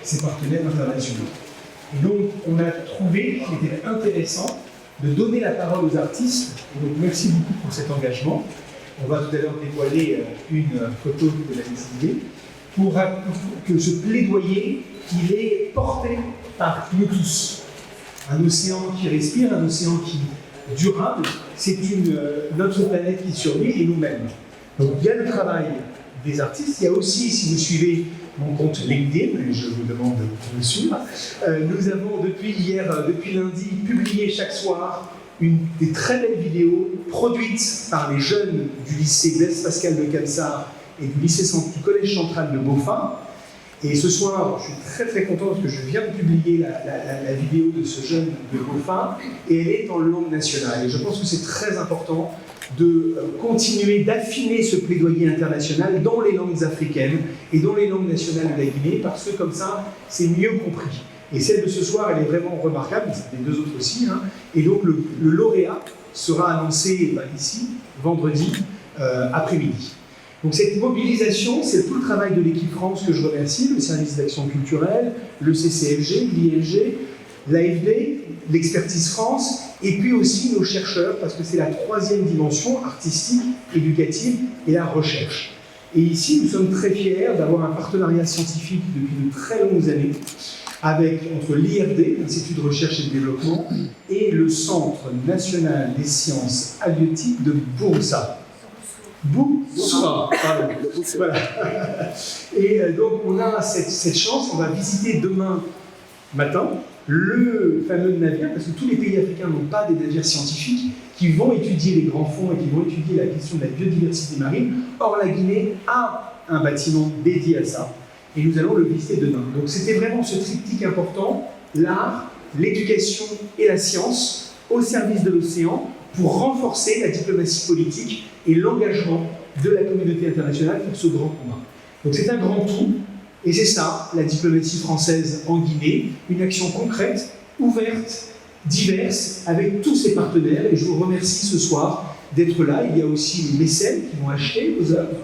ses partenaires internationaux. Et donc, on a trouvé qu'il était intéressant de donner la parole aux artistes. Et donc, merci beaucoup pour cet engagement. On va tout à l'heure dévoiler une photo de la décidée pour que ce plaidoyer, il est porté par nous tous. Un océan qui respire, un océan qui est durable, c'est notre planète qui survit et nous-mêmes. Donc, il y a le travail des artistes. Il y a aussi, si vous suivez mon compte LinkedIn, et je vous demande de me suivre, nous avons depuis lundi, publié chaque soir des très belles vidéos produites par les jeunes du lycée Blaise Pascal de Cambsart et du collège central de Beaufort. Et ce soir, je suis très très content parce que je viens de publier la vidéo de ce jeune de Beaufort et elle est en langue nationale. Et je pense que c'est très important de continuer d'affiner ce plaidoyer international dans les langues africaines et dans les langues nationales de la Guinée, parce que comme ça, c'est mieux compris. Et celle de ce soir, elle est vraiment remarquable, les deux autres aussi. Hein. Et donc le lauréat sera annoncé ici, vendredi après-midi. Donc cette mobilisation, c'est tout le travail de l'équipe France que je remercie, le service d'action culturelle, le CCFG, l'ILG, l'AFD, l'Expertise France, et puis aussi nos chercheurs, parce que c'est la troisième dimension artistique, éducative et la recherche. Et ici, nous sommes très fiers d'avoir un partenariat scientifique depuis de très longues années entre l'IRD, l'Institut de recherche et de développement, et le Centre national des sciences halieutiques de Boursara. Boursara, pardon. Voilà. Et donc, on a cette chance, on va visiter demain matin le fameux navire, parce que tous les pays africains n'ont pas des navires scientifiques qui vont étudier les grands fonds et qui vont étudier la question de la biodiversité marine. Or, la Guinée a un bâtiment dédié à ça, et nous allons le visiter demain. Donc c'était vraiment ce triptyque important, l'art, l'éducation et la science, au service de l'océan, pour renforcer la diplomatie politique et l'engagement de la communauté internationale pour ce grand combat. Donc c'est un grand tout. Et c'est ça, la diplomatie française en Guinée, une action concrète, ouverte, diverse, avec tous ses partenaires. Et je vous remercie ce soir d'être là. Il y a aussi les mécènes qui vont acheter vos œuvres,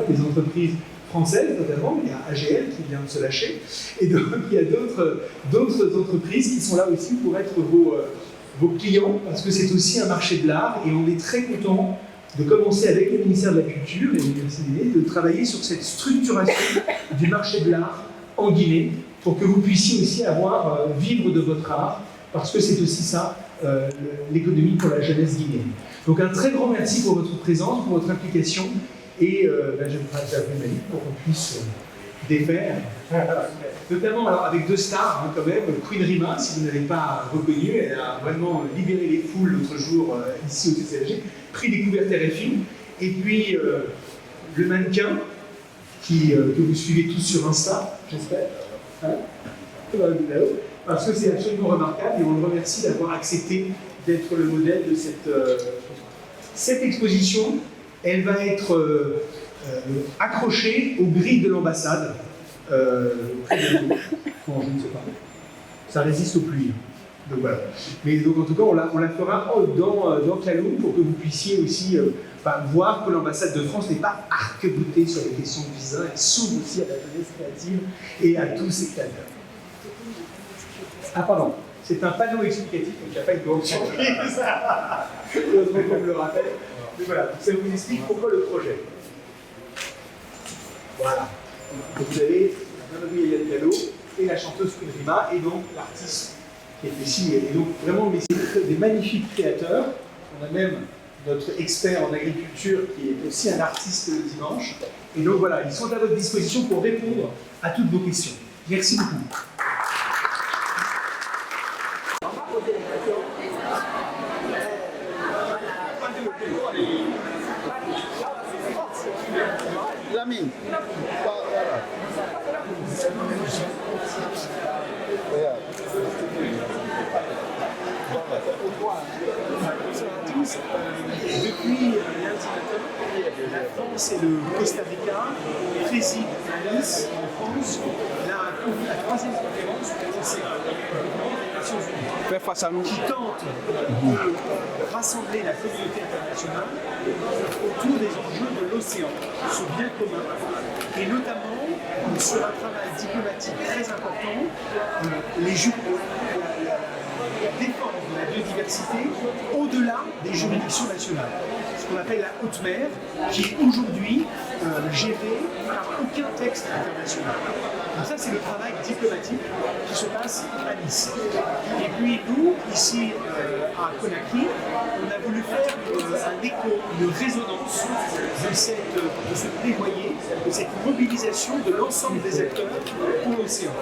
des entreprises françaises notamment. Il y a AGL qui vient de se lâcher. Et donc il y a d'autres entreprises qui sont là aussi pour être vos clients, parce que c'est aussi un marché de l'art. Et on est très contents de commencer avec le ministère de la Culture et l'Université de Guinée, de travailler sur cette structuration du marché de l'art en Guinée, pour que vous puissiez aussi vivre de votre art, parce que c'est aussi ça, l'économie pour la jeunesse guinéenne. Donc un très grand merci pour votre présence, pour votre implication, et je vous passe à vous, Malik, pour qu'on puisse défaire. Notamment alors, avec deux stars quand même, Queen Rima, si vous ne l'avez pas reconnue, elle a vraiment libéré les foules l'autre jour ici au CCFG, prix découverte RFI, et puis le mannequin que vous suivez tous sur Insta, j'espère, parce que c'est absolument remarquable et on le remercie d'avoir accepté d'être le modèle de cette exposition. Elle va être accrochée aux grilles de l'ambassade. Près de l'eau. Bon, je ne sais pas. Ça résiste aux pluies. Donc voilà. Mais donc en tout cas, on la fera dans Kaloum pour que vous puissiez aussi voir que l'ambassade de France n'est pas arc-boutée sur les questions de visa, elle s'ouvre aussi à la jeunesse créative et à tous ses cadres. Ah pardon, c'est un panneau explicatif, donc il n'y a pas une grande surprise. Heureusement qu'on me le rappelle. Mais voilà, ça vous explique pourquoi le projet. Voilà. Donc vous avez Mamadou Yaya Diallo et la chanteuse Queen Rima, et donc l'artiste qui est ici. Et donc vraiment des magnifiques créateurs. On a même notre expert en agriculture qui est aussi un artiste le dimanche. Et donc voilà, ils sont à votre disposition pour répondre à toutes vos questions. Merci beaucoup. Lamine. Depuis lundi matin, la France et le Costa Rica président à Nice, en France, la troisième conférence sur les Nations Unies. Faire face à nous. Qui tente de rassembler la communauté internationale autour des enjeux de l'océan, ce bien commun, et notamment sur un travail diplomatique très important, la défense de la biodiversité au-delà des juridictions nationales. Ce qu'on appelle la haute mer, qui est aujourd'hui gérée par aucun texte international. Donc ça, c'est le travail diplomatique qui se passe à Nice. Et puis nous, ici à Conakry, on a voulu faire un écho, une résonance de ce plaidoyer, de cette mobilisation de l'ensemble des acteurs pour l'océan.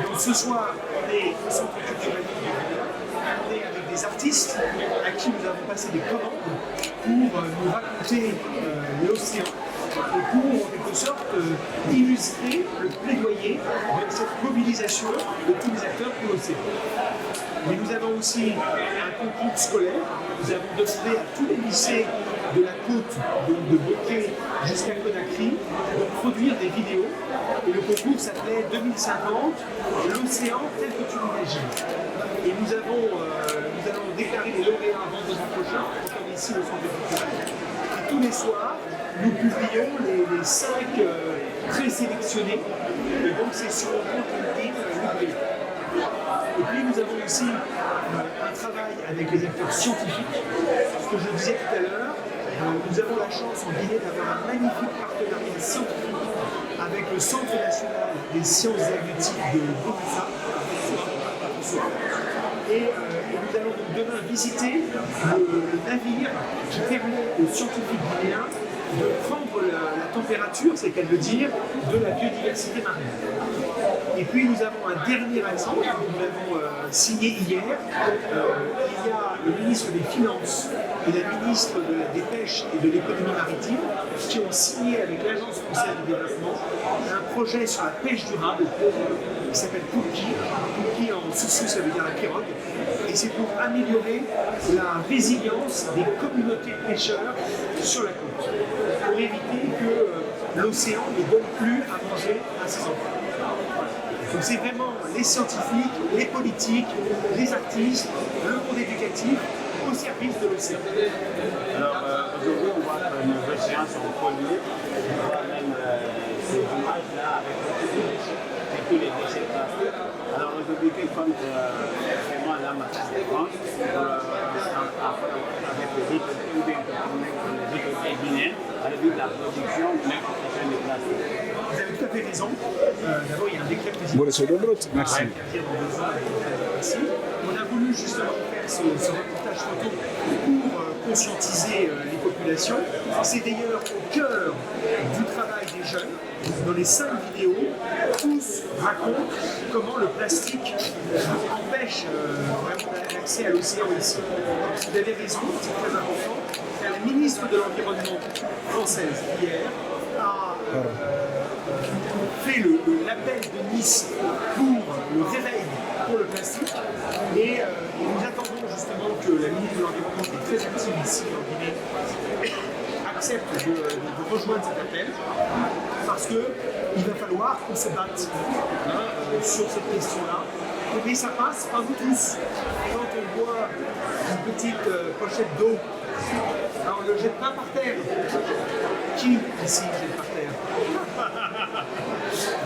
Donc ce soir, on est au Centre culturel de Guinée, on est avec des artistes à qui nous avons passé des commandes pour nous raconter l'océan et pour, en quelque sorte, illustrer le plaidoyer de cette mobilisation de tous les acteurs pour l'océan. Mais nous avons aussi un concours scolaire. Nous avons demandé à tous les lycées de la côte, de Bokeh jusqu'à Conakry, de produire des vidéos. Et le concours s'appelait 2050, l'océan tel que tu l'imagines. Et nous allons déclarer les lauréats vendredi prochain, comme ici au Centre culturel. Et tous les soirs, nous publions les 5 présélectionnés. Et donc c'est sur le compte LinkedIn. Et puis nous avons aussi un travail avec les acteurs scientifiques. Ce que je disais tout à l'heure, nous avons la chance en Guinée d'avoir un magnifique partenariat scientifique avec le Centre national des sciences halieutiques de Bokassa. Et nous allons donc demain visiter le navire qui permet aux scientifiques guinéens de prendre la température, c'est qu'à le dire, de la biodiversité marine. Et puis nous avons un dernier exemple, nous l'avons signé hier. Il y a le ministre des Finances et la ministre des Pêches et de l'économie maritime qui ont signé avec l'Agence française de développement un projet sur la pêche durable qui s'appelle Pookie. Pookie en soussou, ça veut dire la pirogue. Et c'est pour améliorer la résilience des communautés de pêcheurs sur la côte, pour éviter que l'océan ne donne plus à manger à ses enfants. Donc c'est vraiment les scientifiques, les politiques, les artistes, le monde éducatif au service de l'océan. Alors aujourd'hui on voit que nos océans sont pollués, on voit même ces images-là avec tous les déchets plastiques. Alors aujourd'hui quel compte vraiment la matrice de France avec les autorités guinéennes à réduire la production de l'exportation de plastique. Vous avez tout à fait raison. D'abord, il y a un décret présidentiel. Merci. On a voulu justement faire ce reportage photo pour conscientiser les populations. C'est d'ailleurs au cœur du travail des jeunes. Dans les 5 vidéos, tous racontent comment le plastique empêche vraiment l'accès à l'océan ici. Vous avez raison, c'est très important. La ministre de l'Environnement française, hier, a fait l'appel de Nice pour le réveil pour le plastique. Et nous attendons justement que la ministre de l'Environnement, qui est très active ici en Guinée, accepte de rejoindre cet appel, parce qu'il va falloir qu'on se batte sur cette question-là. Mais ça passe par vous tous. Quand on voit une petite pochette d'eau, on ne le jette pas par terre. Qui ici jette par terre?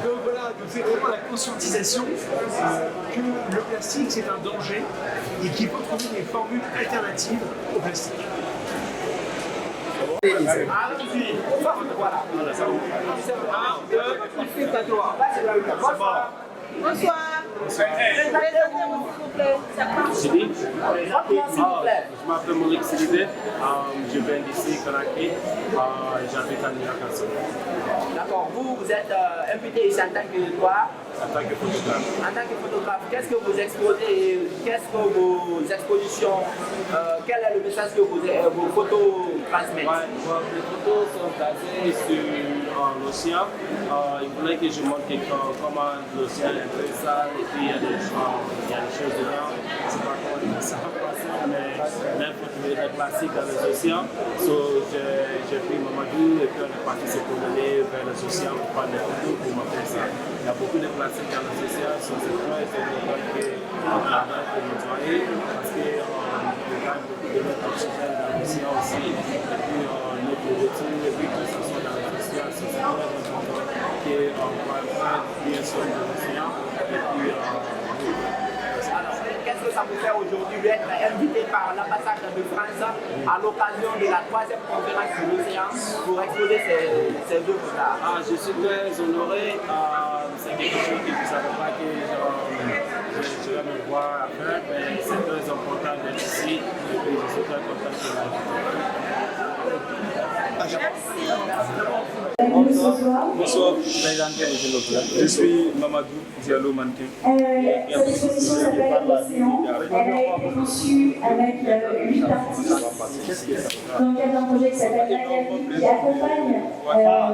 Donc voilà, donc c'est vraiment la conscientisation que le plastique c'est un danger et qu'il faut trouver des formules alternatives au plastique. Allons-y. Voilà. Bonsoir. Bonsoir. Présentez-vous, s'il vous plaît. Ça part. S'il vous plaît. Je m'appelle Monique Sidibé, je viens d'ici, Conakry, j'habite à Niakasso. D'accord, vous êtes imputé ici en tant que quoi? En tant que photographe. En tant que photographe, qu'est-ce que vous exposez et qu'est-ce que vos expositions, quel est le message que vos photos transmettent? Ouais, les photos sont basées sur l'océan. Il voulait que je montre comment l'océan est très sale et puis il y a des choses dedans. Je ne sais pas comment ça va passer, mais même pour trouver des plastiques dans les océans. J'ai pris Mamadou et puis on est parti se promener vers les océans pour prendre des photos pour montrer ça. Il y a beaucoup de plastiques dans les océans, c'est très important qu'on travaille pour nettoyer parce qu'on gagne beaucoup de notre oxygène dans l'océan aussi. Et puis notre retour et puis tout ça soit dans les océans. ça c'est très important. Qu'on va faire bien sûr de l'océan. Et puis, Alors, qu'est-ce que ça vous fait aujourd'hui d'être invité par l'ambassade de France à l'occasion de la 3e conférence de l'océan pour exposer ces œuvres-là? je suis très honoré. C'est quelque chose que je ne savais pas que je vais me voir à faire, mais c'est très important d'être ici et puis je suis très content de Bonsoir, je suis Mamadou Diallo Mannequin. Cette exposition s'appelle Océan. Elle a été conçue avec 8 artistes dans le cadre d'un projet qui s'appelle La Galerie, qui accompagne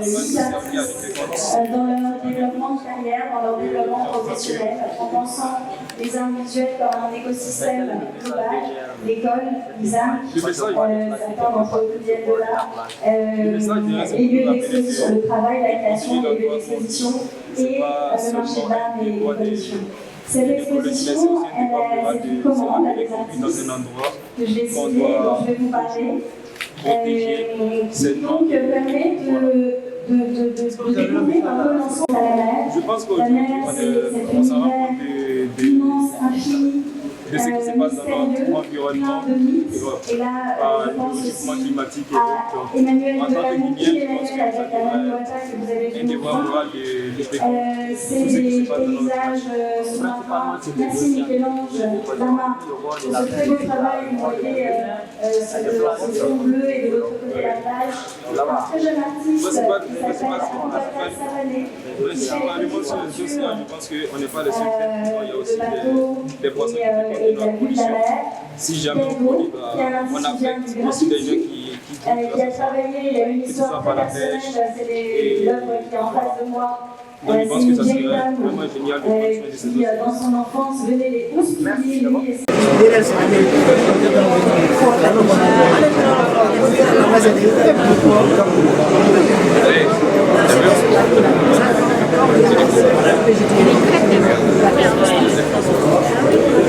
les artistes dans leur développement de carrière, dans leur développement professionnel, en pensant les arts visuels comme un écosystème global, l'école, les arts, certains d'entre eux viennent de là, les lieux d'exposition, le travail, la création, les lieux d'exposition et le marché de l'art et les collections. Cette exposition, elle est une commande à des artistes que je vais citer, dont je vais vous parler, qui donc permet de découvrir un peu l'ensemble de la mer. Je pense La mer, c'est un univers immense, infini, de ce qui se passe dans notre environnement, et là, je pense le aussi climatique et à autres. Emmanuel En tant que Delamont, Guinéen, qui je pense Emmanuel avec la Manuata que vous avez un vu devoir moral de c'est des paysages sous-marins. Merci Michel-Ange Lama pour ce très beau travail. Vous voyez ce fond bleu et de l'autre côté la plage. Un très jeune artiste qui s'appelle Apopatel Savané. Principalement sur les océans, je pense qu'on n'est pas les seuls. Il y a aussi des poissons qui dépendent et de la notre vue de la pollution. mer. Si jamais on produit, on affecte aussi des gens qui il a travaillé, il a une histoire très personnelle, c'est l'œuvre qui est en face de moi. Donc je pense C'est que une ça vieille serait dame vraiment génial de prendre soin de ces qui, océans. dans son enfance, venait les houspiller, lui, et Allez,